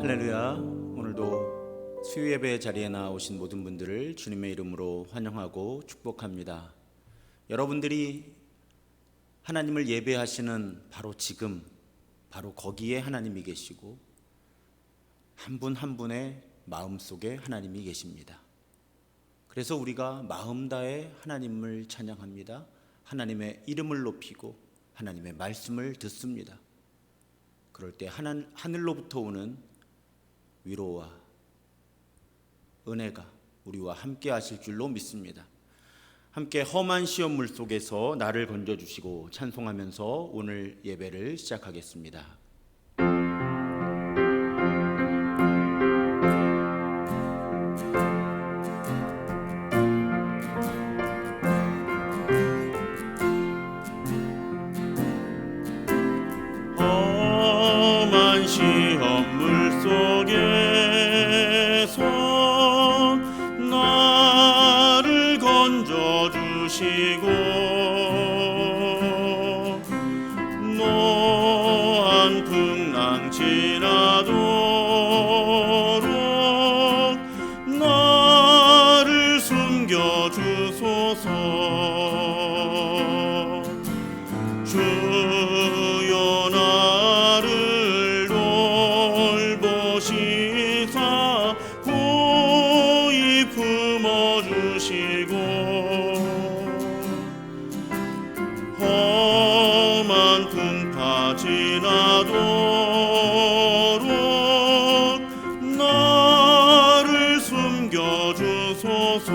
할렐루야. 오늘도 수요 예배 자리에 나오신 모든 분들을 주님의 이름으로 환영하고 축복합니다. 여러분들이 하나님을 예배하시는 바로 지금, 바로 거기에 하나님이 계시고 한 분 한 분의 마음속에 하나님이 계십니다. 그래서 우리가 마음 다해 하나님을 찬양합니다. 하나님의 이름을 높이고 하나님의 말씀을 듣습니다. 그럴 때 하늘로부터 오는 위로와 은혜가 우리와 함께 하실 줄로 믿습니다. 함께 험한 시험물 속에서 나를 건져주시고 찬송하면서 오늘 예배를 시작하겠습니다. 험한 시험물 속에서 나를 건져주시고 노한 풍랑 지나도록 나를 숨겨주소서. 주여 나를 돌보시사 고이 품어주시고 험한 풍파 지나도록 나를 숨겨주소서.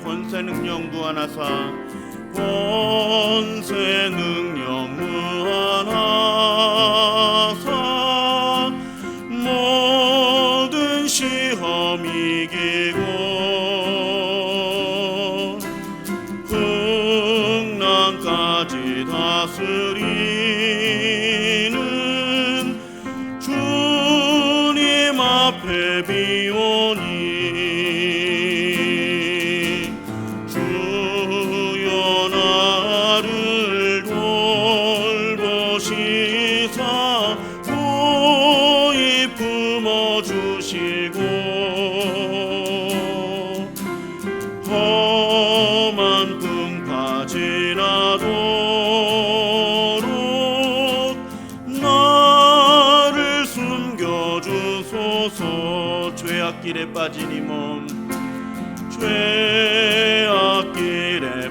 권세 능력 무한하사 권세 능력 무한하사 모든 시험 이기고 풍랑까지 다스리는 주님 앞에 비오니 험한 풍파 지나도록 나를 숨겨주소서. 죄악길에 빠진 이 몸, 죄악길에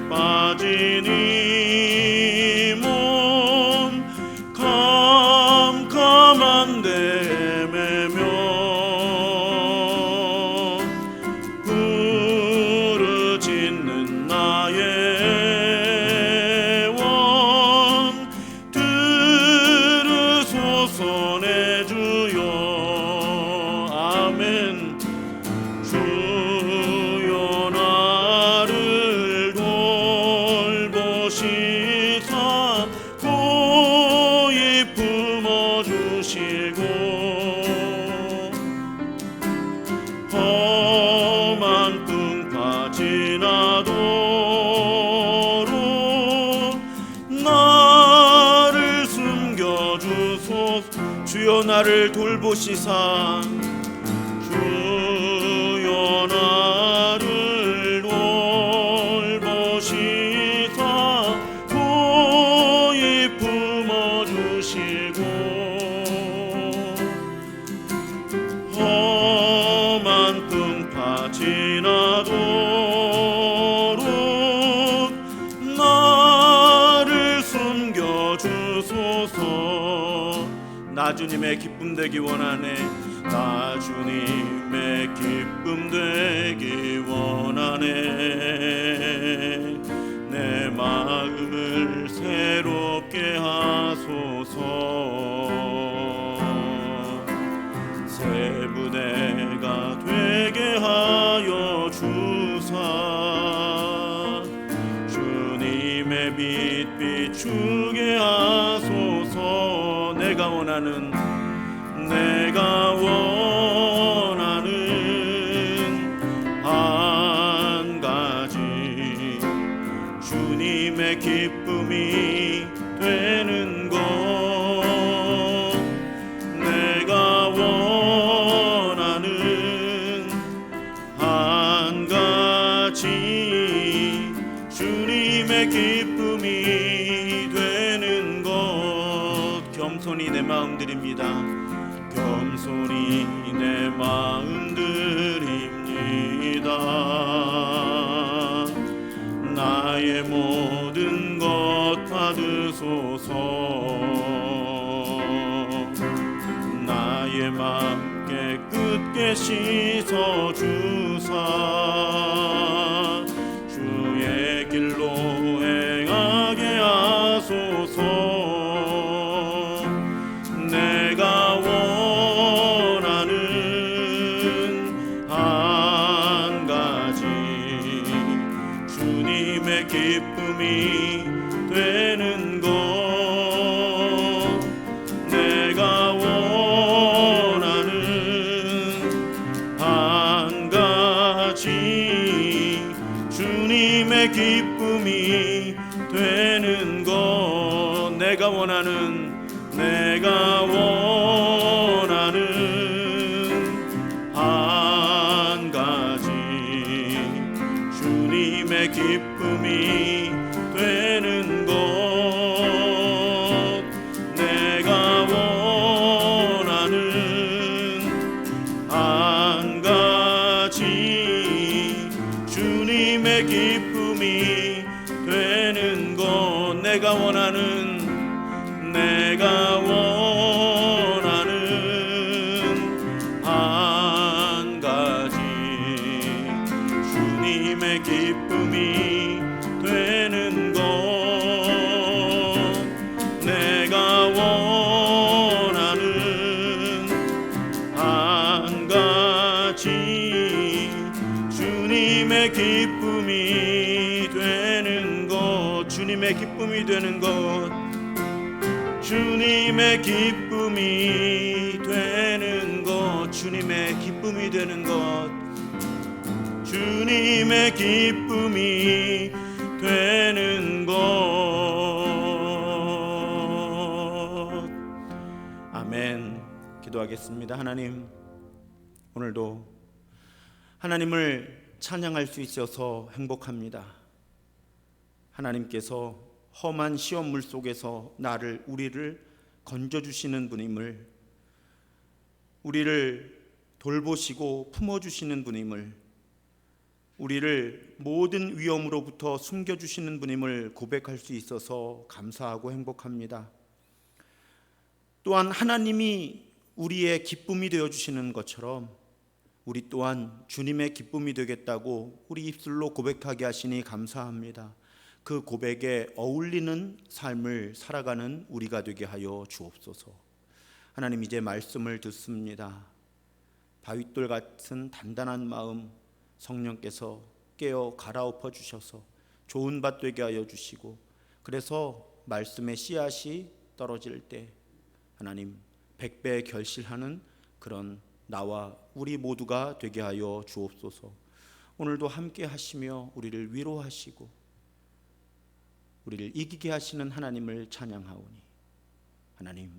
빠진 이 몸 캄캄한 데 헤매며 험한 풍파 지나도록 나를 숨겨주소서. 주여 나를 돌보시사 주여 나를 돌보시사 고이 품어주시고 험한 풍파 지나도록 나를 숨겨주소서. 나 주님의 기쁨 되기 원하네. 나 주님의 기쁨 되기 원하네. 내 마음을 새롭게 하소서. 새 부대가 되게 하여 주사 주님의 빛 비추게 하소서. 내가 원하는 한 가지 주님의 기쁨이 되는 것 내가 주님의 기쁨이 되는 것. 겸손히 내 마음 드립니다. 겸손히 내 마음 드립니다. 나의 모든 것 받으소서. 나의 맘 깨끗게 씻어주사 주의 길로 행하게 하소서. 내가 원하는 한 가지 주님의 기쁨이 되는 것. 내가 원하는 한 가지 주님의 기쁨이 되는 것. 내가 원하는 한 가지 주님의 기쁨이 되는 것. 내가 원하는 한 가지 주님의 기쁨이 되는 것. 내가 원하는 한 가지 주님의 기쁨이 되는 것. 내가 원하는 한 가지 주님의 기쁨이 되는 것. 주님의 기쁨이 되는 것. 주님의 기쁨이 되는 것. 주님의 기쁨이 되는 것. 주님의 기쁨이 되는 것. 아멘. 기도하겠습니다. 하나님, 오늘도 하나님을 찬양할 수 있어서 행복합니다. 하나님께서 험한 시험물 속에서 우리를 건져주시는 분임을, 우리를 돌보시고 품어주시는 분임을, 우리를 모든 위험으로부터 숨겨주시는 분임을 고백할 수 있어서 감사하고 행복합니다. 또한 하나님이 우리의 기쁨이 되어주시는 것처럼 우리 또한 주님의 기쁨이 되겠다고 우리 입술로 고백하게 하시니 감사합니다. 그 고백에 어울리는 삶을 살아가는 우리가 되게 하여 주옵소서. 하나님, 이제 말씀을 듣습니다. 바윗돌 같은 단단한 마음 성령께서 깨어 갈아엎어 주셔서 좋은 밭 되게 하여 주시고, 그래서 말씀의 씨앗이 떨어질 때 하나님 100배 결실하는 그런 나와 우리 모두가 되게 하여 주옵소서. 오늘도 함께 하시며 우리를 위로하시고 우리를 이기게 하시는 하나님을 찬양하오니, 하나님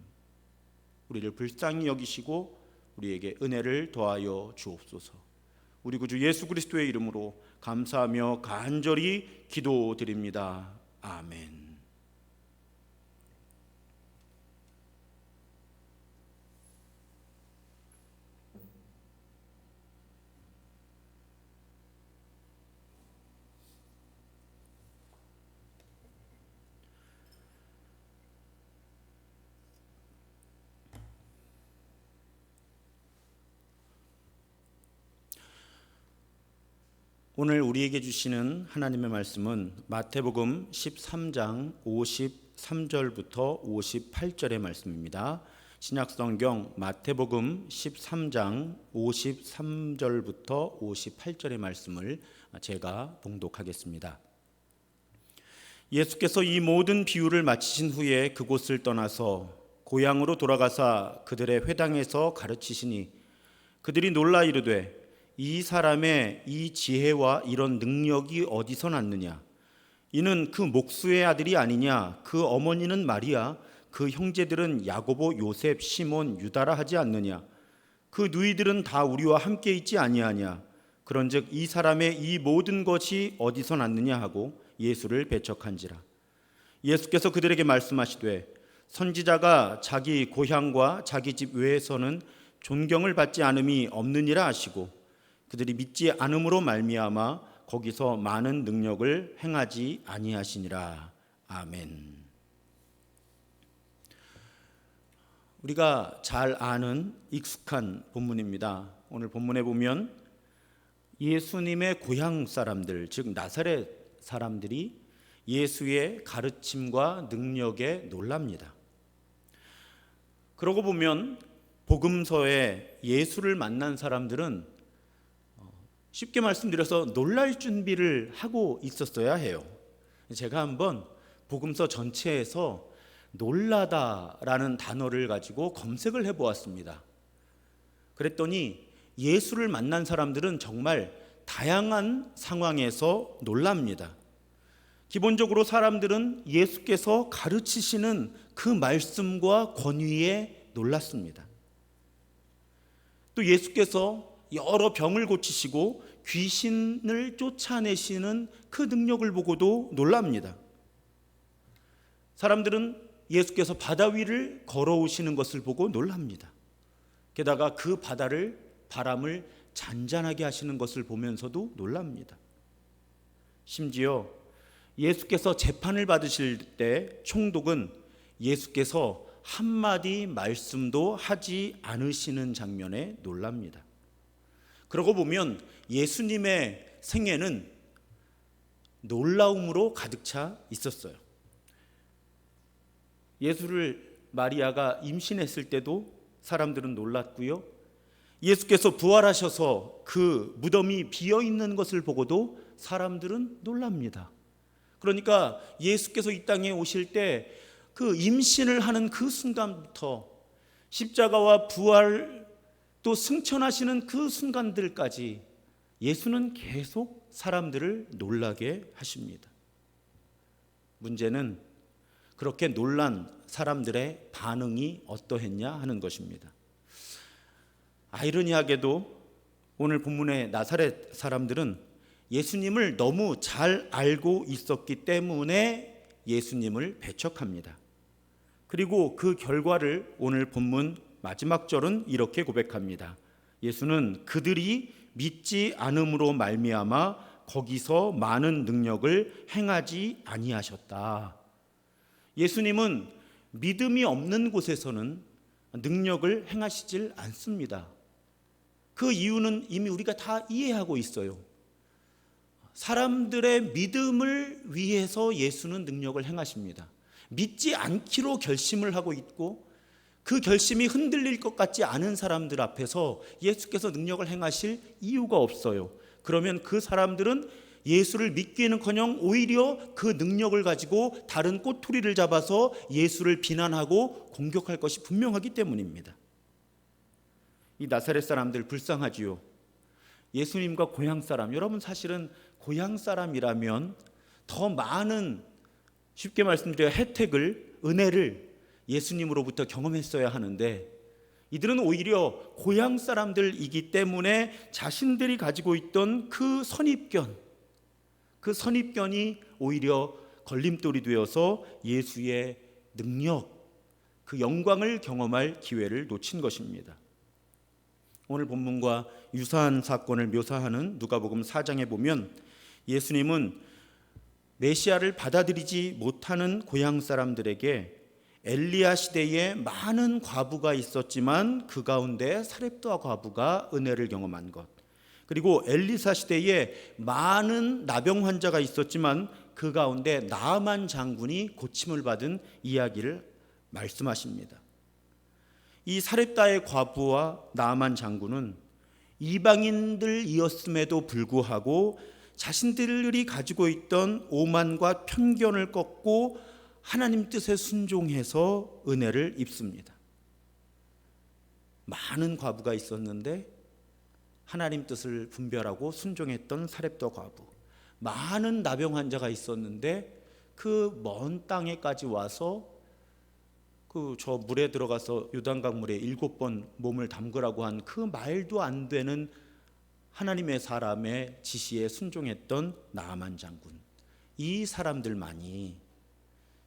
우리를 불쌍히 여기시고 우리에게 은혜를 더하여 주옵소서. 우리 구주 예수 그리스도의 이름으로 감사하며 간절히 기도드립니다. 아멘. 오늘 우리에게 주시는 하나님의 말씀은 마태복음 13장 53절부터 58절의 말씀입니다. 신약성경 마태복음 13장 53절부터 58절의 말씀을 제가 봉독하겠습니다. 예수께서 이 모든 비유를 마치신 후에 그곳을 떠나서 고향으로 돌아가사 그들의 회당에서 가르치시니 그들이 놀라 이르되 이 사람의 이 지혜와 이런 능력이 어디서 났느냐? 이는 그 목수의 아들이 아니냐? 그 어머니는 마리아, 그 형제들은 야고보, 요셉, 시몬, 유다라 하지 않느냐? 그 누이들은 다 우리와 함께 있지 아니하냐? 그런즉 이 사람의 이 모든 것이 어디서 났느냐 하고 예수를 배척한지라. 예수께서 그들에게 말씀하시되 선지자가 자기 고향과 자기 집 외에서는 존경을 받지 않음이 없느니라 하시고 그들이 믿지 않음으로 말미암아 거기서 많은 능력을 행하지 아니하시니라. 아멘. 우리가 잘 아는 익숙한 본문입니다. 오늘 본문에 보면 예수님의 고향 사람들, 즉 나사렛 사람들이 예수의 가르침과 능력에 놀랍니다. 그러고 보면 복음서에 예수를 만난 사람들은 쉽게 말씀드려서 놀랄 준비를 하고 있었어야 해요. 제가 한번 복음서 전체에서 놀라다라는 단어를 가지고 검색을 해보았습니다. 그랬더니 예수를 만난 사람들은 정말 다양한 상황에서 놀랍니다. 기본적으로 사람들은 예수께서 가르치시는 그 말씀과 권위에 놀랐습니다. 또 예수께서 여러 병을 고치시고 귀신을 쫓아내시는 그 능력을 보고도 놀랍니다. 사람들은 예수께서 바다 위를 걸어오시는 것을 보고 놀랍니다. 게다가 그 바람을 잔잔하게 하시는 것을 보면서도 놀랍니다. 심지어 예수께서 재판을 받으실 때 총독은 예수께서 한마디 말씀도 하지 않으시는 장면에 놀랍니다. 그러고 보면 예수님의 생애는 놀라움으로 가득 차 있었어요. 예수를 마리아가 임신했을 때도 사람들은 놀랐고요. 예수께서 부활하셔서 그 무덤이 비어 있는 것을 보고도 사람들은 놀랍니다. 그러니까 예수께서 이 땅에 오실 때 그 임신을 하는 그 순간부터 십자가와 부활 또 승천하시는 그 순간들까지 예수는 계속 사람들을 놀라게 하십니다. 문제는 그렇게 놀란 사람들의 반응이 어떠했냐 하는 것입니다. 아이러니하게도 오늘 본문의 나사렛 사람들은 예수님을 너무 잘 알고 있었기 때문에 예수님을 배척합니다. 그리고 그 결과를 오늘 본문 마지막 절은 이렇게 고백합니다. 예수는 그들이 믿지 않음으로 말미암아 거기서 많은 능력을 행하지 아니하셨다. 예수님은 믿음이 없는 곳에서는 능력을 행하시질 않습니다. 그 이유는 이미 우리가 다 이해하고 있어요. 사람들의 믿음을 위해서 예수는 능력을 행하십니다. 믿지 않기로 결심을 하고 있고 그 결심이 흔들릴 것 같지 않은 사람들 앞에서 예수께서 능력을 행하실 이유가 없어요. 그러면 그 사람들은 예수를 믿기는커녕 오히려 그 능력을 가지고 다른 꼬투리를 잡아서 예수를 비난하고 공격할 것이 분명하기 때문입니다. 이 나사렛 사람들 불쌍하지요. 예수님과 고향 사람, 여러분 사실은 고향 사람이라면 더 많은, 쉽게 말씀드려 혜택을, 은혜를 예수님으로부터 경험했어야 하는데 이들은 오히려 고향 사람들이기 때문에 자신들이 가지고 있던 그 선입견이 오히려 걸림돌이 되어서 예수의 능력, 그 영광을 경험할 기회를 놓친 것입니다. 오늘 본문과 유사한 사건을 묘사하는 누가복음 4장에 보면 예수님은 메시아를 받아들이지 못하는 고향 사람들에게 엘리야 시대에 많은 과부가 있었지만 그 가운데 사렙다 과부가 은혜를 경험한 것, 그리고 엘리사 시대에 많은 나병 환자가 있었지만 그 가운데 나아만 장군이 고침을 받은 이야기를 말씀하십니다. 이 사렙다의 과부와 나아만 장군은 이방인들이었음에도 불구하고 자신들이 가지고 있던 오만과 편견을 꺾고 하나님 뜻에 순종해서 은혜를 입습니다. 많은 과부가 있었는데 하나님 뜻을 분별하고 순종했던 사렙다 과부, 많은 나병 환자가 있었는데 그 먼 땅에까지 와서 저 물에 들어가서 요단강 물에 7번 몸을 담그라고 한 그 말도 안 되는 하나님의 사람의 지시에 순종했던 나아만 장군, 이 사람들만이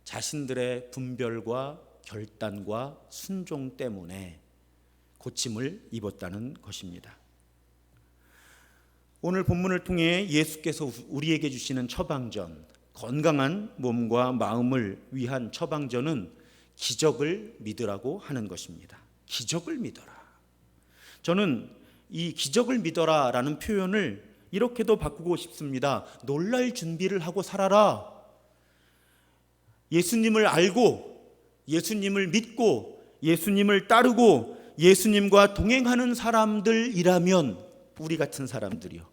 자신들의 분별과 결단과 순종 때문에 고침을 입었다는 것입니다. 오늘 본문을 통해 예수께서 우리에게 주시는 처방전, 건강한 몸과 마음을 위한 처방전은 기적을 믿으라고 하는 것입니다. 기적을 믿어라. 저는 이 기적을 믿어라 라는 표현을 이렇게도 바꾸고 싶습니다. 놀랄 준비를 하고 살아라. 예수님을 알고, 예수님을 믿고, 예수님을 따르고, 예수님과 동행하는 사람들이라면, 우리 같은 사람들이요,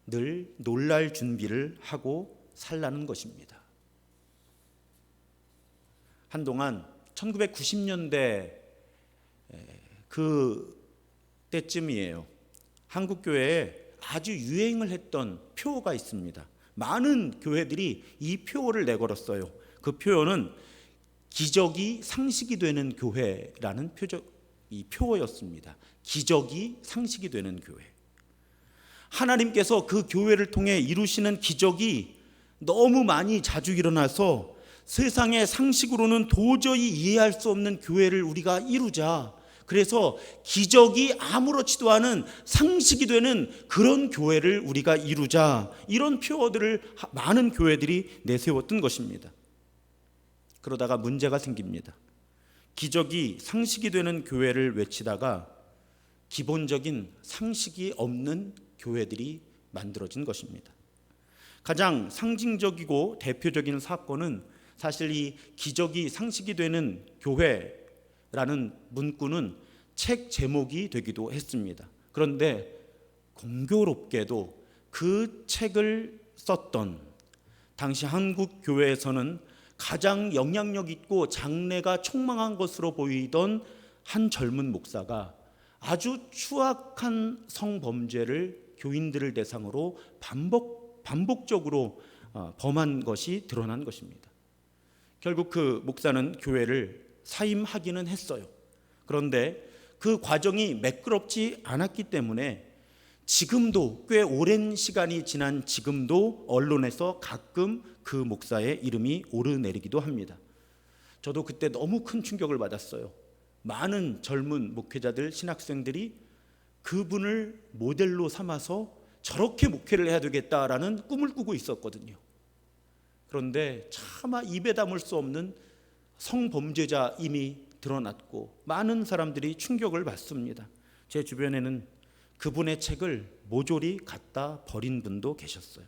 늘 놀랄 준비를 하고 살라는 것입니다. 한동안 1990년대 그 때쯤이에요. 한국 교회에 아주 유행을 했던 표어가 있습니다. 많은 교회들이 이 표어를 내걸었어요. 그 표어는 기적이 상식이 되는 교회라는 이 표어였습니다. 기적이 상식이 되는 교회. 하나님께서 그 교회를 통해 이루시는 기적이 너무 많이 자주 일어나서 세상의 상식으로는 도저히 이해할 수 없는 교회를 우리가 이루자. 그래서 기적이 아무렇지도 않은 상식이 되는 그런 교회를 우리가 이루자. 이런 표어들을 많은 교회들이 내세웠던 것입니다. 그러다가 문제가 생깁니다. 기적이 상식이 되는 교회를 외치다가 기본적인 상식이 없는 교회들이 만들어진 것입니다. 가장 상징적이고 대표적인 사건은 사실 이 기적이 상식이 되는 교회라는 문구는 책 제목이 되기도 했습니다. 그런데 공교롭게도 그 책을 썼던 당시 한국 교회에서는 가장 영향력 있고 장래가 촉망한 것으로 보이던 한 젊은 목사가 아주 추악한 성범죄를 교인들을 대상으로 반복적으로 범한 것이 드러난 것입니다. 결국 그 목사는 교회를 사임하기는 했어요. 그런데 그 과정이 매끄럽지 않았기 때문에 지금도 꽤 오랜 시간이 지난 지금도 언론에서 가끔 그 목사의 이름이 오르내리기도 합니다. 저도 그때 너무 큰 충격을 받았어요. 많은 젊은 목회자들, 신학생들이 그분을 모델로 삼아서 저렇게 목회를 해야 되겠다라는 꿈을 꾸고 있었거든요. 그런데 차마 입에 담을 수 없는 성범죄자임이 드러났고 많은 사람들이 충격을 받습니다. 제 주변에는 그분의 책을 모조리 갖다 버린 분도 계셨어요.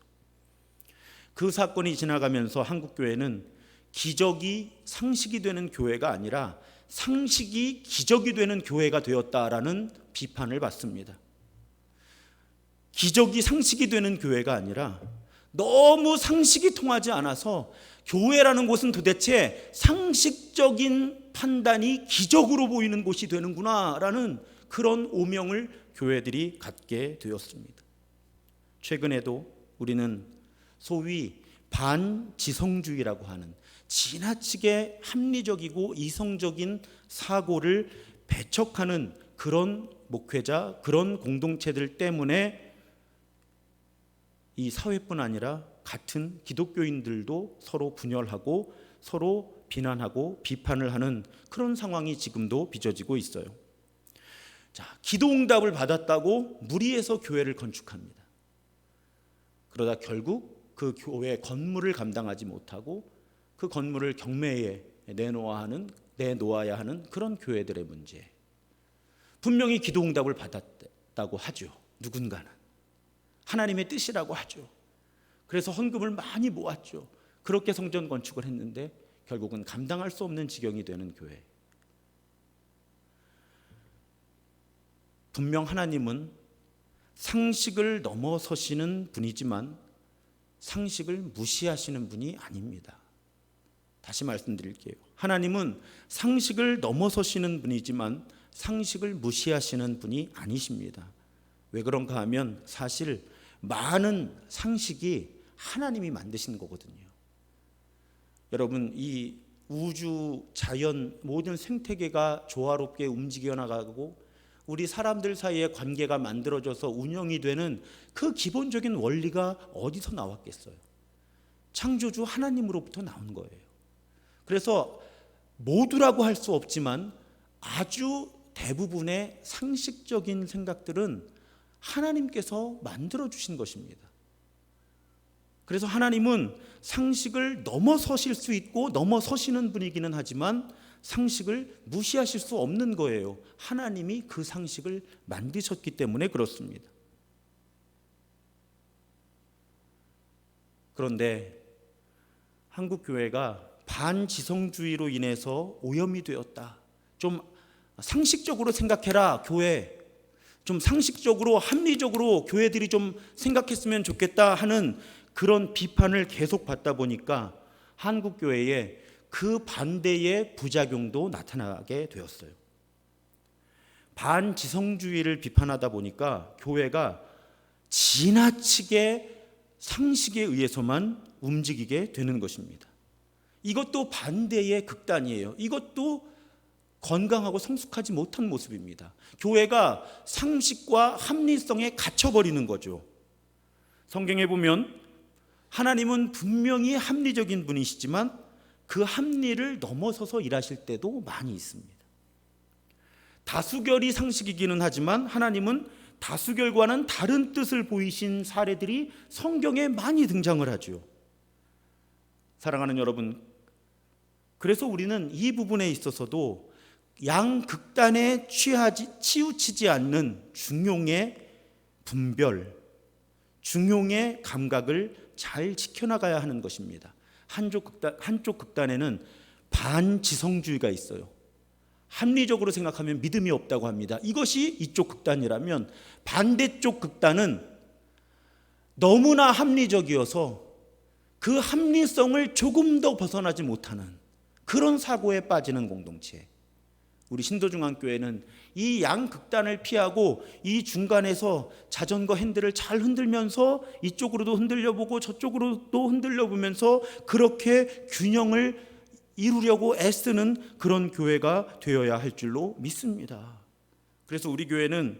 그 사건이 지나가면서 한국 교회는 기적이 상식이 되는 교회가 아니라 상식이 기적이 되는 교회가 되었다라는 비판을 받습니다. 기적이 상식이 되는 교회가 아니라 너무 상식이 통하지 않아서 교회라는 곳은 도대체 상식적인 판단이 기적으로 보이는 곳이 되는구나라는 그런 오명을 교회들이 갖게 되었습니다. 최근에도 우리는 소위 반지성주의라고 하는 지나치게 합리적이고 이성적인 사고를 배척하는 그런 목회자, 그런 공동체들 때문에 이 사회뿐 아니라 같은 기독교인들도 서로 분열하고 서로 비난하고 비판을 하는 그런 상황이 지금도 빚어지고 있어요. 자, 기도응답을 받았다고 무리해서 교회를 건축합니다. 그러다 결국 그 교회 건물을 감당하지 못하고 그 건물을 경매에 내놓아야 하는 그런 교회들의 문제. 분명히 기도응답을 받았다고 하죠. 누군가는. 하나님의 뜻이라고 하죠. 그래서 헌금을 많이 모았죠. 그렇게 성전 건축을 했는데 결국은 감당할 수 없는 지경이 되는 교회. 분명 하나님은 상식을 넘어서시는 분이지만 상식을 무시하시는 분이 아닙니다. 다시 말씀드릴게요. 하나님은 상식을 넘어서시는 분이지만 상식을 무시하시는 분이 아니십니다. 왜 그런가 하면 사실 많은 상식이 하나님이 만드신 거거든요. 여러분, 이 우주, 자연, 모든 생태계가 조화롭게 움직여 나가고 우리 사람들 사이의 관계가 만들어져서 운영이 되는 그 기본적인 원리가 어디서 나왔겠어요? 창조주 하나님으로부터 나온 거예요. 그래서 모두라고 할 수 없지만 아주 대부분의 상식적인 생각들은 하나님께서 만들어주신 것입니다. 그래서 하나님은 상식을 넘어서실 수 있고 넘어서시는 분이기는 하지만 상식을 무시하실 수 없는 거예요. 하나님이 그 상식을 만드셨기 때문에 그렇습니다. 그런데 한국 교회가 반지성주의로 인해서 오염이 되었다. 좀 상식적으로 생각해라, 교회. 좀 상식적으로 합리적으로 교회들이 좀 생각했으면 좋겠다 하는 그런 비판을 계속 받다 보니까 한국 교회에 그 반대의 부작용도 나타나게 되었어요. 반지성주의를 비판하다 보니까 교회가 지나치게 상식에 의해서만 움직이게 되는 것입니다. 이것도 반대의 극단이에요. 이것도 건강하고 성숙하지 못한 모습입니다. 교회가 상식과 합리성에 갇혀버리는 거죠. 성경에 보면 하나님은 분명히 합리적인 분이시지만 그 합리를 넘어서서 일하실 때도 많이 있습니다. 다수결이 상식이기는 하지만 하나님은 다수결과는 다른 뜻을 보이신 사례들이 성경에 많이 등장을 하죠. 사랑하는 여러분, 그래서 우리는 이 부분에 있어서도 양극단에 치우치지 않는 중용의 분별, 중용의 감각을 잘 지켜나가야 하는 것입니다. 한쪽 극단에는 반지성주의가 있어요. 합리적으로 생각하면 믿음이 없다고 합니다. 이것이 이쪽 극단이라면 반대쪽 극단은 너무나 합리적이어서 그 합리성을 조금 더 벗어나지 못하는 그런 사고에 빠지는 공동체. 우리 신도중앙교회는 이 양극단을 피하고 이 중간에서 자전거 핸들을 잘 흔들면서 이쪽으로도 흔들려보고 저쪽으로도 흔들려보면서 그렇게 균형을 이루려고 애쓰는 그런 교회가 되어야 할 줄로 믿습니다. 그래서 우리 교회는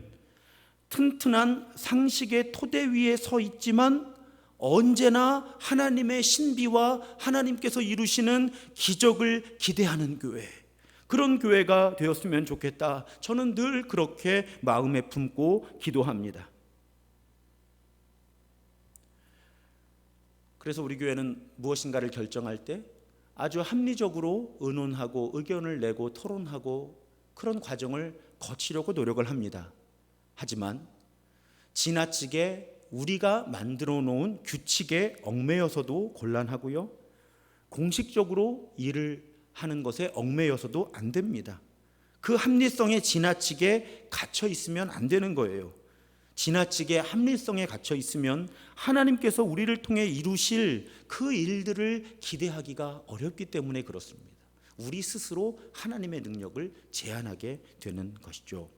튼튼한 상식의 토대 위에 서 있지만 언제나 하나님의 신비와 하나님께서 이루시는 기적을 기대하는 교회, 그런 교회가 되었으면 좋겠다. 저는 늘 그렇게 마음에 품고 기도합니다. 그래서 우리 교회는 무엇인가를 결정할 때 아주 합리적으로 의논하고 의견을 내고 토론하고 그런 과정을 거치려고 노력을 합니다. 하지만 지나치게 우리가 만들어 놓은 규칙에 얽매여서도 곤란하고요, 공식적으로 일을 하는 것에 얽매여서도 안 됩니다. 그 합리성에 지나치게 갇혀 있으면 안 되는 거예요. 지나치게 합리성에 갇혀 있으면 하나님께서 우리를 통해 이루실 그 일들을 기대하기가 어렵기 때문에 그렇습니다. 우리 스스로 하나님의 능력을 제한하게 되는 것이죠.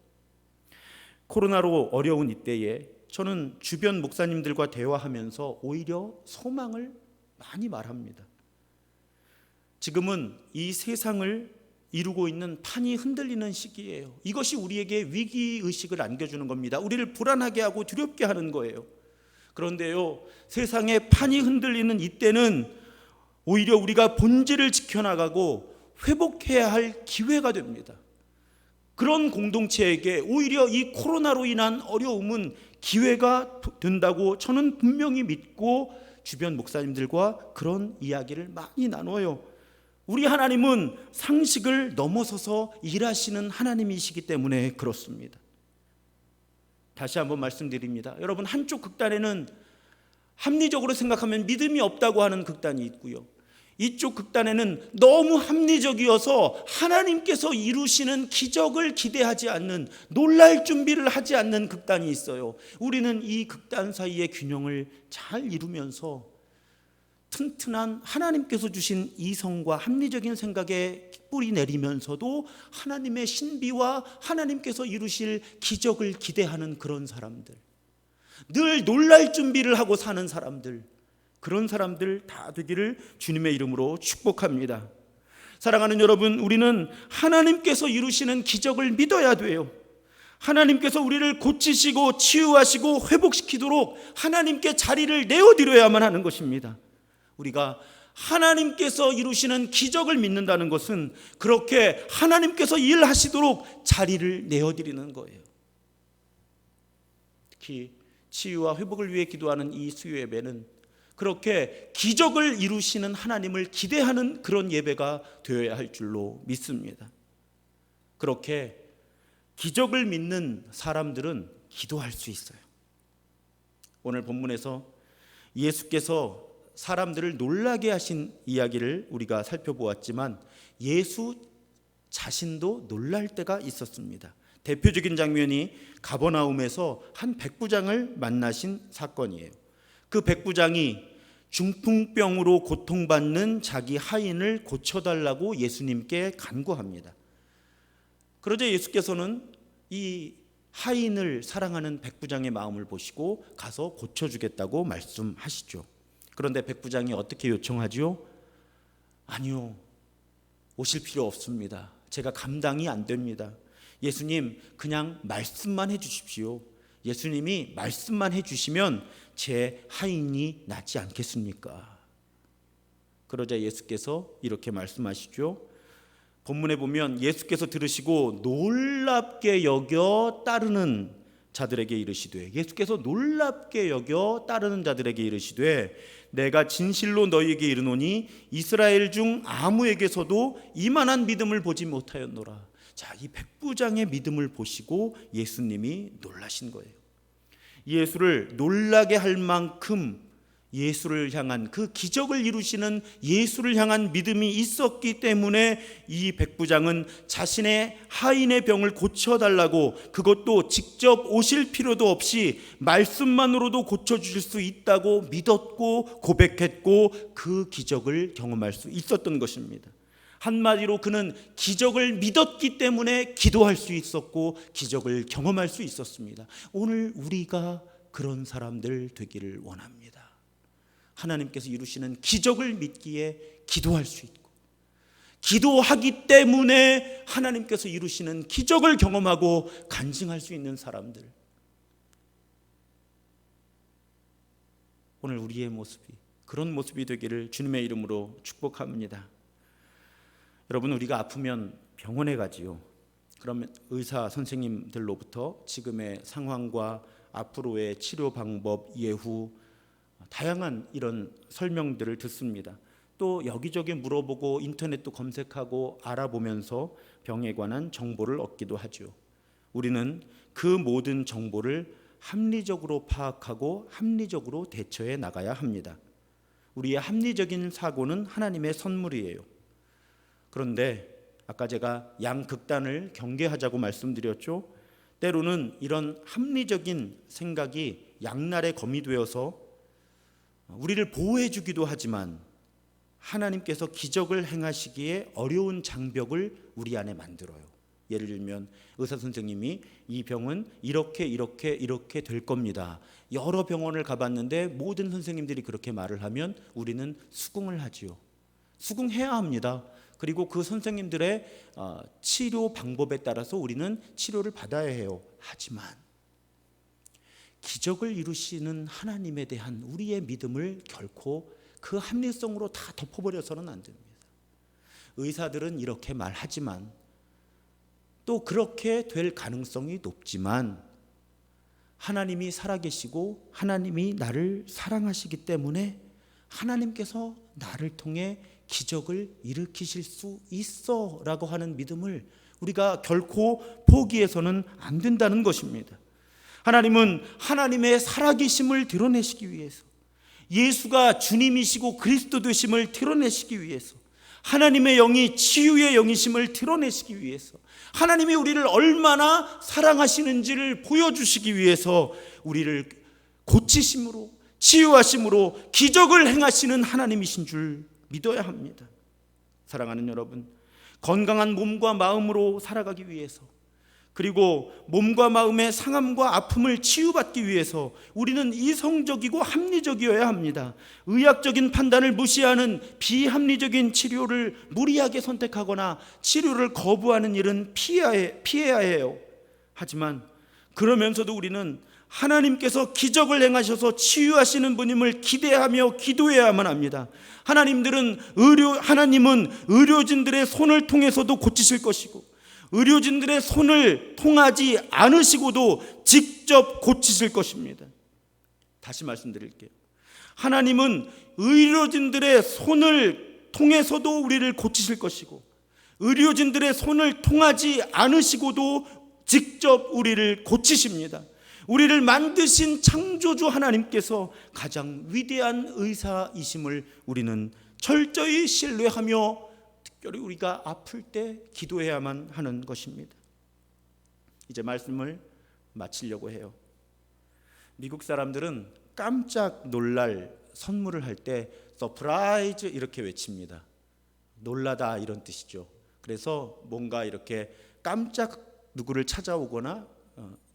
코로나로 어려운 이때에 저는 주변 목사님들과 대화하면서 오히려 소망을 많이 말합니다. 지금은 이 세상을 이루고 있는 판이 흔들리는 시기예요. 이것이 우리에게 위기의식을 안겨주는 겁니다. 우리를 불안하게 하고 두렵게 하는 거예요. 그런데요, 세상의 판이 흔들리는 이때는 오히려 우리가 본질을 지켜나가고 회복해야 할 기회가 됩니다. 그런 공동체에게 오히려 이 코로나로 인한 어려움은 기회가 된다고 저는 분명히 믿고 주변 목사님들과 그런 이야기를 많이 나눠요. 우리 하나님은 상식을 넘어서서 일하시는 하나님이시기 때문에 그렇습니다. 다시 한번 말씀드립니다. 여러분, 한쪽 극단에는 합리적으로 생각하면 믿음이 없다고 하는 극단이 있고요, 이쪽 극단에는 너무 합리적이어서 하나님께서 이루시는 기적을 기대하지 않는, 놀랄 준비를 하지 않는 극단이 있어요. 우리는 이 극단 사이의 균형을 잘 이루면서 튼튼한 하나님께서 주신 이성과 합리적인 생각에 뿌리 내리면서도 하나님의 신비와 하나님께서 이루실 기적을 기대하는 그런 사람들, 늘 놀랄 준비를 하고 사는 사람들, 그런 사람들 다 되기를 주님의 이름으로 축복합니다. 사랑하는 여러분, 우리는 하나님께서 이루시는 기적을 믿어야 돼요. 하나님께서 우리를 고치시고 치유하시고 회복시키도록 하나님께 자리를 내어드려야만 하는 것입니다. 우리가 하나님께서 이루시는 기적을 믿는다는 것은 그렇게 하나님께서 일하시도록 자리를 내어드리는 거예요. 특히 치유와 회복을 위해 기도하는 이 수요 예배는 그렇게 기적을 이루시는 하나님을 기대하는 그런 예배가 되어야 할 줄로 믿습니다. 그렇게 기적을 믿는 사람들은 기도할 수 있어요. 오늘 본문에서 예수께서 사람들을 놀라게 하신 이야기를 우리가 살펴보았지만 예수 자신도 놀랄 때가 있었습니다. 대표적인 장면이 가버나움에서 한 백부장을 만나신 사건이에요. 그 백부장이 중풍병으로 고통받는 자기 하인을 고쳐달라고 예수님께 간구합니다. 그러자 예수께서는 이 하인을 사랑하는 백부장의 마음을 보시고 가서 고쳐주겠다고 말씀하시죠. 그런데 백부장이 어떻게 요청하죠? 아니요, 오실 필요 없습니다. 제가 감당이 안 됩니다. 예수님, 그냥 말씀만 해주십시오. 예수님이 말씀만 해주시면 제 하인이 낫지 않겠습니까? 그러자 예수께서 이렇게 말씀하시죠. 본문에 보면 예수께서 들으시고 놀랍게 여겨 따르는 자들에게 이르시되, 예수께서 놀랍게 여겨 따르는 자들에게 이르시되, 내가 진실로 너희에게 이르노니 이스라엘 중 아무에게서도 이만한 믿음을 보지 못하였노라. 자, 이 백부장의 믿음을 보시고 예수님이 놀라신 거예요. 예수를 놀라게 할 만큼 예수를 향한, 그 기적을 이루시는 예수를 향한 믿음이 있었기 때문에 이 백부장은 자신의 하인의 병을 고쳐달라고, 그것도 직접 오실 필요도 없이 말씀만으로도 고쳐주실 수 있다고 믿었고 고백했고 그 기적을 경험할 수 있었던 것입니다. 한마디로 그는 기적을 믿었기 때문에 기도할 수 있었고 기적을 경험할 수 있었습니다. 오늘 우리가 그런 사람들 되기를 원합니다. 하나님께서 이루시는 기적을 믿기에 기도할 수 있고, 기도하기 때문에 하나님께서 이루시는 기적을 경험하고 간증할 수 있는 사람들, 오늘 우리의 모습이 그런 모습이 되기를 주님의 이름으로 축복합니다. 여러분, 우리가 아프면 병원에 가지요. 그러면 의사 선생님들로부터 지금의 상황과 앞으로의 치료 방법, 예후, 다양한 이런 설명들을 듣습니다. 또 여기저기 물어보고 인터넷도 검색하고 알아보면서 병에 관한 정보를 얻기도 하죠. 우리는 그 모든 정보를 합리적으로 파악하고 합리적으로 대처해 나가야 합니다. 우리의 합리적인 사고는 하나님의 선물이에요. 그런데 아까 제가 양극단을 경계하자고 말씀드렸죠. 때로는 이런 합리적인 생각이 양날의 검이 되어서 우리를 보호해 주기도 하지만 하나님께서 기적을 행하시기에 어려운 장벽을 우리 안에 만들어요. 예를 들면 의사 선생님이 이 병은 이렇게 될 겁니다. 여러 병원을 가봤는데 모든 선생님들이 그렇게 말을 하면 우리는 수긍을 하지요. 수긍해야 합니다. 그리고 그 선생님들의 치료 방법에 따라서 우리는 치료를 받아야 해요. 하지만 기적을 이루시는 하나님에 대한 우리의 믿음을 결코 그 합리성으로 다 덮어버려서는 안 됩니다. 의사들은 이렇게 말하지만, 또 그렇게 될 가능성이 높지만, 하나님이 살아계시고 하나님이 나를 사랑하시기 때문에 하나님께서 나를 통해 기적을 일으키실 수 있어 라고 하는 믿음을 우리가 결코 포기해서는 안 된다는 것입니다. 하나님은 하나님의 살아계심을 드러내시기 위해서, 예수가 주님이시고 그리스도 되심을 드러내시기 위해서, 하나님의 영이 치유의 영이심을 드러내시기 위해서, 하나님이 우리를 얼마나 사랑하시는지를 보여주시기 위해서 우리를 고치심으로, 치유하심으로 기적을 행하시는 하나님이신 줄 믿어야 합니다. 사랑하는 여러분, 건강한 몸과 마음으로 살아가기 위해서, 그리고 몸과 마음의 상함과 아픔을 치유받기 위해서 우리는 이성적이고 합리적이어야 합니다. 의학적인 판단을 무시하는 비합리적인 치료를 무리하게 선택하거나 치료를 거부하는 일은 피해야 해요. 하지만 그러면서도 우리는 하나님께서 기적을 행하셔서 치유하시는 분임을 기대하며 기도해야만 합니다. 하나님은 의료진들의 손을 통해서도 고치실 것이고, 의료진들의 손을 통하지 않으시고도 직접 고치실 것입니다. 다시 말씀드릴게요. 하나님은 의료진들의 손을 통해서도 우리를 고치실 것이고, 의료진들의 손을 통하지 않으시고도 직접 우리를 고치십니다. 우리를 만드신 창조주 하나님께서 가장 위대한 의사이심을 우리는 철저히 신뢰하며 특별히 우리가 아플 때 기도해야만 하는 것입니다. 이제 말씀을 마치려고 해요. 미국 사람들은 깜짝 놀랄 선물을 할 때 서프라이즈 이렇게 외칩니다. 놀라다 이런 뜻이죠. 그래서 뭔가 이렇게 깜짝 누구를 찾아오거나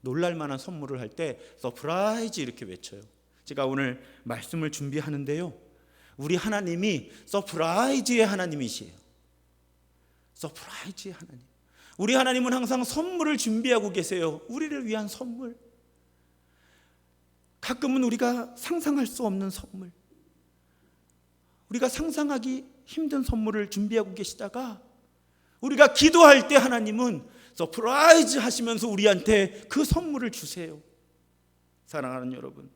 놀랄 만한 선물을 할 때 서프라이즈 이렇게 외쳐요. 제가 오늘 말씀을 준비하는데요, 우리 하나님이 서프라이즈의 하나님이시에요. 서프라이즈의 하나님. 우리 하나님은 항상 선물을 준비하고 계세요. 우리를 위한 선물. 가끔은 우리가 상상할 수 없는 선물, 우리가 상상하기 힘든 선물을 준비하고 계시다가 우리가 기도할 때 하나님은 서프라이즈 하시면서 우리한테 그 선물을 주세요. 사랑하는 여러분,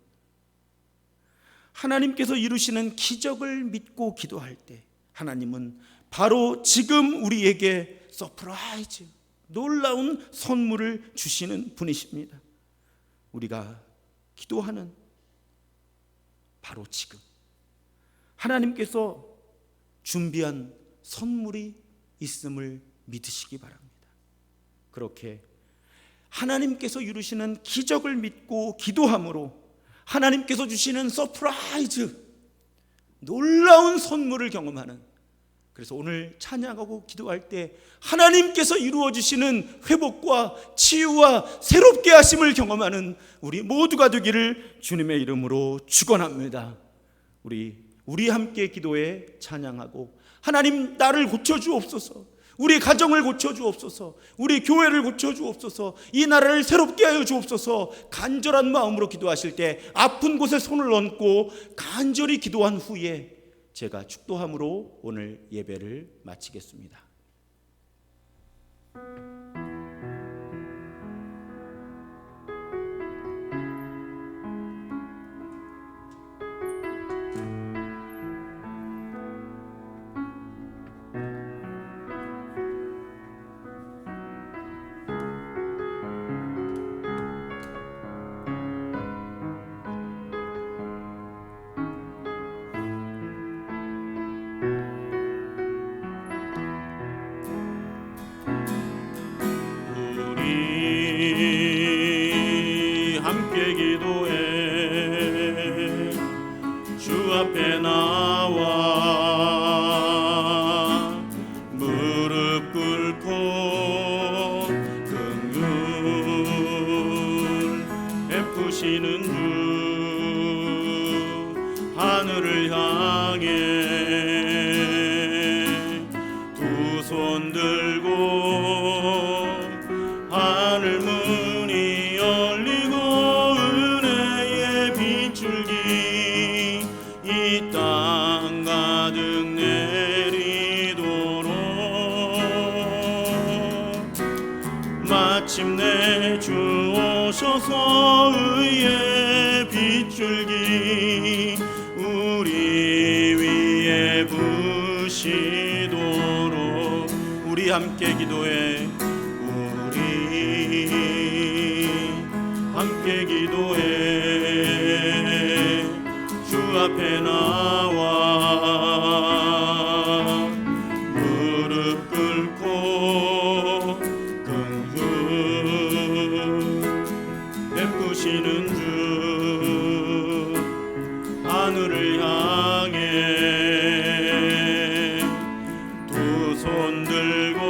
하나님께서 이루시는 기적을 믿고 기도할 때 하나님은 바로 지금 우리에게 서프라이즈, 놀라운 선물을 주시는 분이십니다. 우리가 기도하는 바로 지금 하나님께서 준비한 선물이 있음을 믿으시기 바랍니다. 그렇게 하나님께서 이루시는 기적을 믿고 기도함으로 하나님께서 주시는 서프라이즈, 놀라운 선물을 경험하는, 그래서 오늘 찬양하고 기도할 때 하나님께서 이루어 주시는 회복과 치유와 새롭게 하심을 경험하는 우리 모두가 되기를 주님의 이름으로 축원합니다. 우리 함께 기도에 찬양하고, 하나님 나를 고쳐주옵소서, 우리 가정을 고쳐주옵소서, 우리 교회를 고쳐주옵소서, 이 나라를 새롭게 하여 주옵소서, 간절한 마음으로 기도하실 때 아픈 곳에 손을 얹고 간절히 기도한 후에 제가 축도함으로 오늘 예배를 마치겠습니다. 함께 기도해 주 앞에 나와 무릎 꿇고 긍휼 베푸시는 주 하늘을 향해 두 손 들고 하늘 문이 열리고 은혜의 빗줄기 이 땅 가득 내리도록 마침내 주 오셔서 의의 빗줄기 우리 위에 부시도록 우리 함께 기도해 함께 기도해 주 앞에 나와 무릎 꿇고 긍휼 베푸시는 주 하늘을 향해 두 손 들고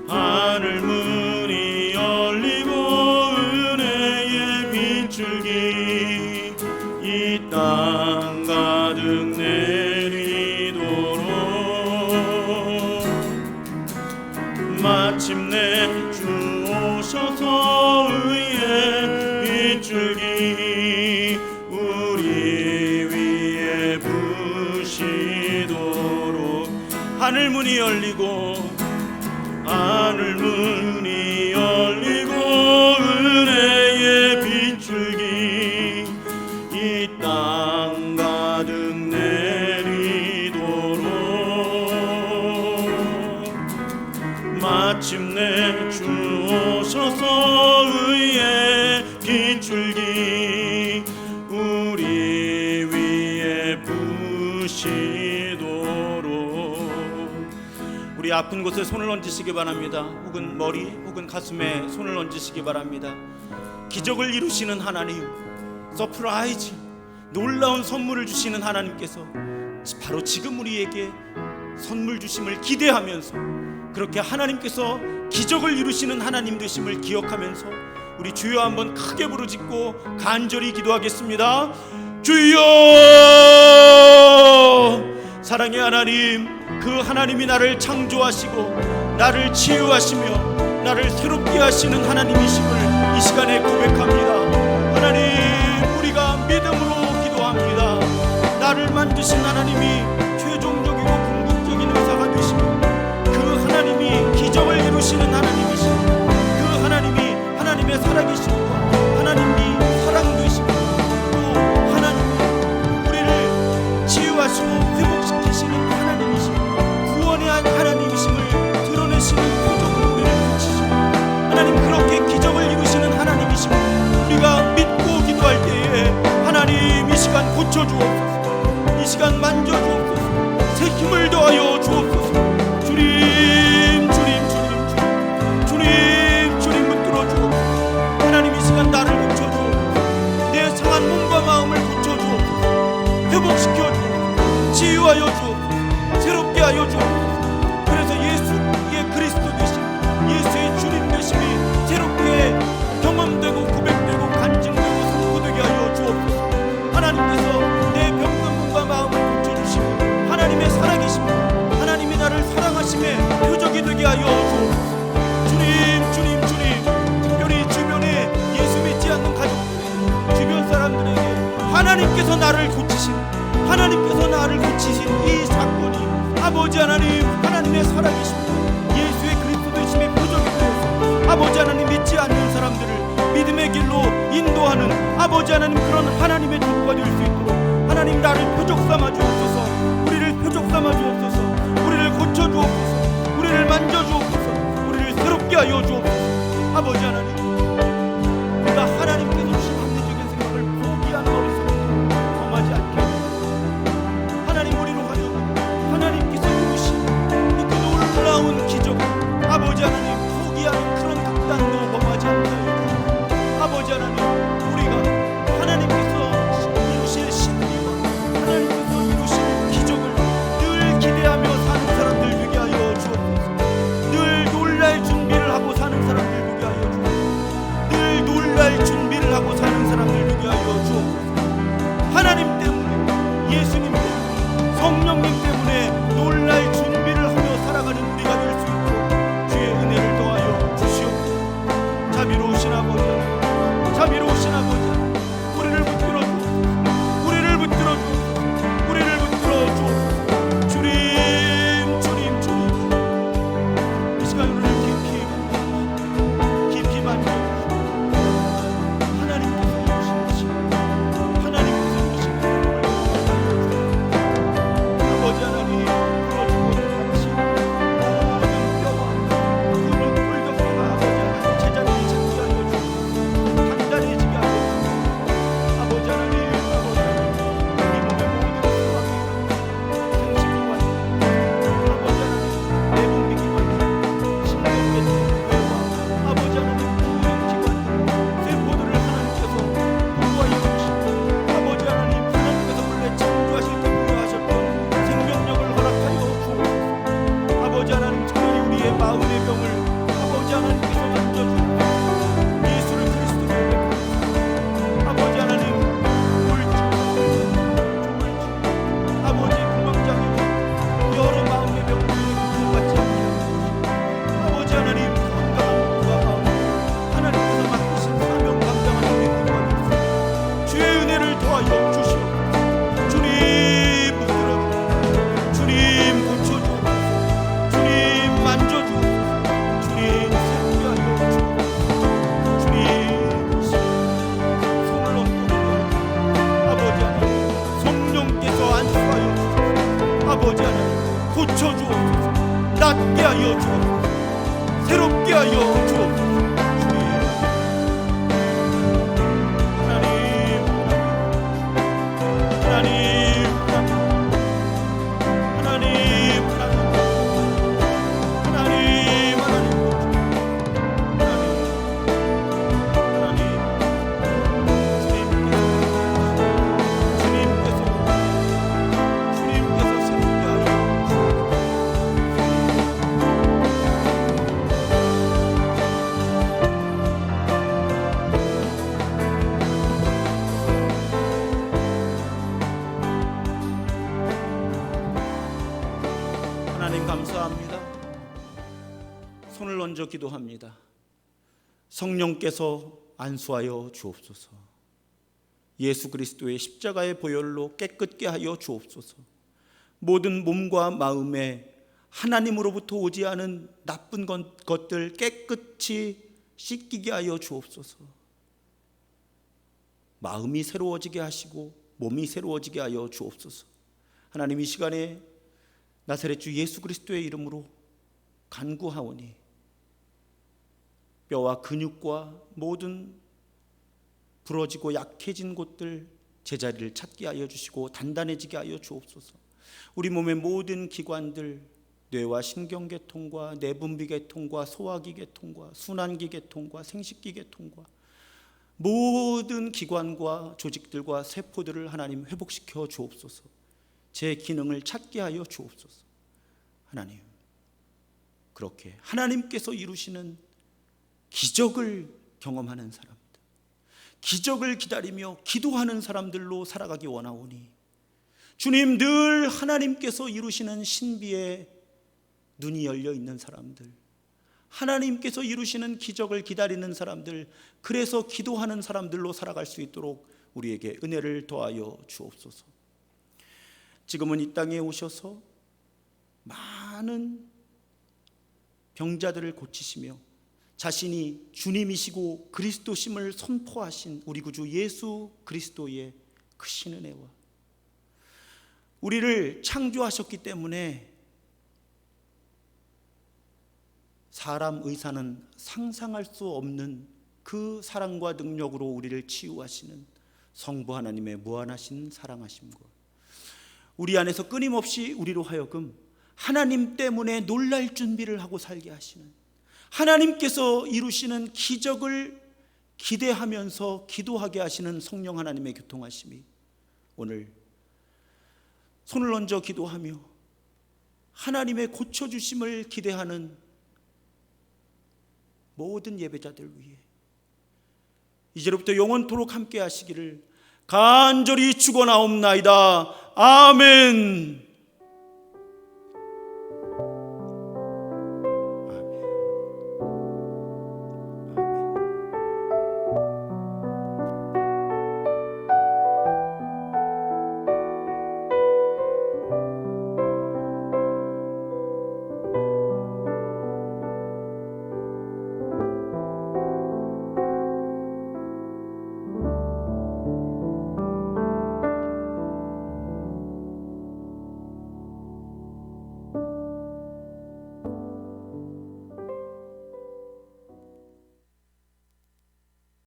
하늘 문이 열리고 줄기 이 땅 가득 내리도록 마침내 주 오셔서 베푸시도록 하늘 문이 열리고 은혜의 빗줄기 이 땅 가득 내리도록 마침내 주 오셔서 의의 빗줄기 우리 위에 부시도록. 우리 아픈 곳에 손을 얹으시기 바랍니다. 혹은 머리 혹은 가슴에 손을 얹으시기 바랍니다. 기적을 이루시는 하나님, 서프라이즈, 놀라운 선물을 주시는 하나님께서 바로 지금 우리에게 선물 주심을 기대하면서, 그렇게 하나님께서 기적을 이루시는 하나님 되심을 기억하면서 우리 주여 한번 크게 부르짖고 간절히 기도하겠습니다. 주여! 사랑의 하나님, 그 하나님이 나를 창조하시고 나를 치유하시며 나를 새롭게 하시는 하나님이심을 이 시간에 고백합니다. 하나님, 우리가 믿음으로 기도합니다. 나를 만드신 하나님이 최종적이고 궁극적인 의사가 되시고 그 하나님이 기적을 이루시는 하나님이시고 그 하나님이 하나님의 살아계심과 하나님이 사랑 되시고 또 하나님이 우리를 치유하시고 회복시키시는 하나님이시고 구원의 하나님이심을 드러내시는 표적으로 우리를 비치시고 하나님, 그렇게 기적을 이루시는 하나님이시고 우리가 믿고 기도할 때에 하나님 이 시간 고쳐주옵소서, 이 시간 만져주옵소서, 새 힘을 더하여 주옵소서. 주님 붙들어 주옵소서. 하나님, 이 시간 나를 고쳐주옵소서. 내 상한 몸과 마음을 고쳐주옵소서. 회복시켜 주옵소서. 치유하여 주옵소서. 새롭게 하여 주옵소서. 그래서 예수의 그리스도 되심, 예수의 주님 되심이 새롭게 경험되고 고백되고 간증되고 선포되게 하여 주옵소서. 하나님께서 내 병든 몸과 마음을 고쳐주시고 하나님의 살아계심과 하나님이 나를 사랑하심의 표적이 되게 하여 주옵소서. 주님, 특별히 주변에 예수 믿지 않는 가족들에게, 주변 사람들에게 하나님께서 나를 고치신 이 사건이 아버지 하나님, 하나님의 살아계심과 예수의 그리스도 되심의 표적이 되어서 아버지 하나님, 믿지 않는 사람들을 믿음의 길로 인도하는 아버지 하나님, 그런 하나님의 도구가 될 수 있도록 하나님, 나를 표적 삼아 주옵소서. 우리를 표적 삼아 주옵소서. 우리를 고쳐 주옵소서. 우리를 만져 주옵소서. 우리를 새롭게 하여 주옵소서. 아버지 하나님, 우리가 하나님께서 주신 합리적인 생각을 포기하는 어리석음도 범하지 않게 하옵소서. 하나님, 우리로 하여금 하나님께서 이루신 그 놀라운 기적, 아버지 하나님, 포기하는 그런 극단도 범하지 않게 하여 주옵소서. 아버지 하나님, 우리가 하나님께서 이루실 신비와 하나님께서 이루실 기적을 늘 기대하며 사는 사람들 되게 하여 주옵소서. 늘 놀랄 준비를 하고 사는 사람들 되게 하여 주옵소서. 늘 놀랄 준비를 하고 사는 사람들 되게 하여 주옵소서. 하나님 때문에, 예수님 때문에, 성령님 때문에 놀랄 준비를 하며 살아가는 우리가 될 수 있도록 주의 은혜를 더하여 주시옵소서. 자비로우신 아버지, 자비로우신 아버지, 우리를 붙들어 주옵소서. 우리를 붙들어 주옵소서. 우리를 붙들어 주옵소서. 주님, 이 시간 우리를 깊이 만져주시고 하나님께서 이루신 것이, 하나님께서 이루신 것을 아버지 하나님, 하나님께서 안수하여 주소서. 아버지 하나님 고쳐주옵소서. 낫게 하여 주옵소서. 새롭게 하여 주옵소서. 하나님 감사합니다. 손을 얹어 기도합니다. 성령께서 안수하여 주옵소서. 예수 그리스도의 십자가의 보혈로 깨끗게 하여 주옵소서. 모든 몸과 마음에 하나님으로부터 오지 않은 나쁜 것들 깨끗이 씻기게 하여 주옵소서. 마음이 새로워지게 하시고 몸이 새로워지게 하여 주옵소서. 하나님, 이 시간에 나사렛 주 예수 그리스도의 이름으로 간구하오니 뼈와 근육과 모든 부러지고 약해진 곳들 제자리를 찾게 하여 주시고 단단해지게 하여 주옵소서. 우리 몸의 모든 기관들, 뇌와 신경계통과 내분비계통과 소화기계통과 순환기계통과 생식기계통과 모든 기관과 조직들과 세포들을 하나님 회복시켜 주옵소서. 제 기능을 찾게 하여 주옵소서. 하나님, 그렇게 하나님께서 이루시는 기적을 경험하는 사람들, 기적을 기다리며 기도하는 사람들로 살아가기 원하오니 주님, 늘 하나님께서 이루시는 신비에 눈이 열려 있는 사람들, 하나님께서 이루시는 기적을 기다리는 사람들, 그래서 기도하는 사람들로 살아갈 수 있도록 우리에게 은혜를 더하여 주옵소서. 지금은 이 땅에 오셔서 많은 병자들을 고치시며 자신이 주님이시고 그리스도심을 선포하신 우리 구주 예수 그리스도의 크신 은혜와 우리를 창조하셨기 때문에 사람 의사는 상상할 수 없는 그 사랑과 능력으로 우리를 치유하시는 성부 하나님의 무한하신 사랑하심과 우리 안에서 끊임없이 우리로 하여금 하나님 때문에 놀랄 준비를 하고 살게 하시는, 하나님께서 이루시는 기적을 기대하면서 기도하게 하시는 성령 하나님의 교통하심이 오늘 손을 얹어 기도하며 하나님의 고쳐주심을 기대하는 모든 예배자들 위해 이제로부터 영원토록 함께 하시기를 간절히 축원하옵나이다. 아멘.